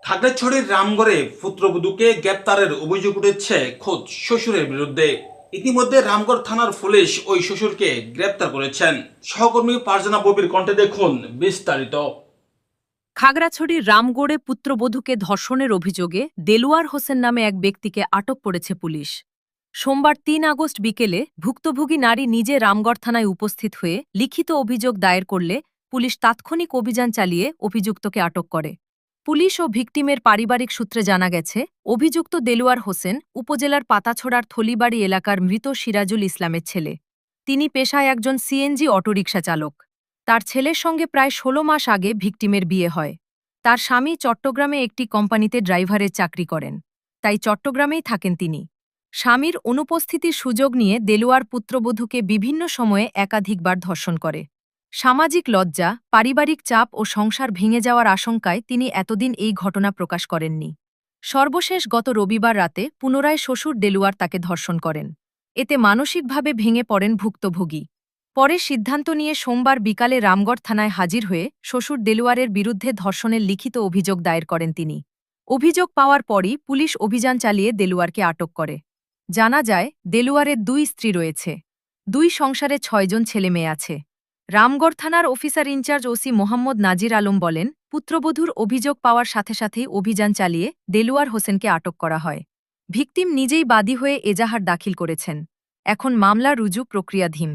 খাগড়াছড়ির রামগড়ে পুত্রবধূকে গ্রেপ্তারের অভিযোগ উঠেছে খোদ শ্বশুরের বিরুদ্ধে। ইতিমধ্যে রামগড় থানার পুলিশ ওই শ্বশুরকে গ্রেপ্তার করেছেন। সহকর্মী পারজানা ববির কণ্ঠে দেখুন বিস্তারিত। খাগড়াছড়ির রামগড়ে পুত্রবধূকে ধর্ষণের অভিযোগে দেলোয়ার হোসেন নামে এক ব্যক্তিকে আটক করেছে পুলিশ। সোমবার ৩ আগস্ট বিকেলে ভুক্তভোগী নারী নিজে রামগড় থানায় উপস্থিত হয়ে লিখিত অভিযোগ দায়ের করলে পুলিশ তাৎক্ষণিক অভিযান চালিয়ে অভিযুক্তকে আটক করে। পুলিশ ও ভিকটিমের পারিবারিক সূত্রে জানা গেছে, অভিযুক্ত দেলোয়ার হোসেন উপজেলার পাতাছড়ার থলিবাড়ি এলাকার মৃত সিরাজুল ইসলামের ছেলে। তিনি পেশায় একজন সিএনজি অটোরিকশা চালক। তার ছেলের সঙ্গে প্রায় ১৬ মাস আগে ভিকটিমের বিয়ে হয়। তার স্বামী চট্টগ্রামে একটি কোম্পানিতে ড্রাইভারের চাকরি করেন, তাই চট্টগ্রামেই থাকেন তিনি। স্বামীর অনুপস্থিতির সুযোগ নিয়ে দেলোয়ার পুত্রবধূকে বিভিন্ন সময়ে একাধিকবার ধর্ষণ করে। সামাজিক লজ্জা, পারিবারিক চাপ ও সংসার ভেঙে যাওয়ার আশঙ্কায় তিনি এতদিন এই ঘটনা প্রকাশ করেননি। সর্বশেষ গত রবিবার রাতে পুনরায় শ্বশুর দেলোয়ার তাকে ধর্ষণ করেন। এতে মানসিকভাবে ভেঙে পড়েন ভুক্তভোগী। পরে সিদ্ধান্ত নিয়ে সোমবার বিকালে রামগড় থানায় হাজির হয়ে শ্বশুর দেলোয়ারের বিরুদ্ধে ধর্ষণের লিখিত অভিযোগ দায়ের করেন তিনি। অভিযোগ পাওয়ার পরই পুলিশ অভিযান চালিয়ে দেলোয়ারকে আটক করে। জানা যায়, দেলোয়ারের ২ স্ত্রী রয়েছে। ২ সংসারে ৬ জন ছেলেমেয়ে আছে। রামগড় থানার অফিসার ইনচার্জ ওসি মোহাম্মদ নাজির আলম বলেন, পুত্রবধূর অভিযোগ পাওয়ার সাথে সাথেই অভিযান চালিয়ে দেলোয়ার হোসেনকে আটক করা হয়। ভিকটিম নিজেই বাদী হয়ে এজাহার দাখিল করেছেন। এখন মামলা রুজু প্রক্রিয়াধীন।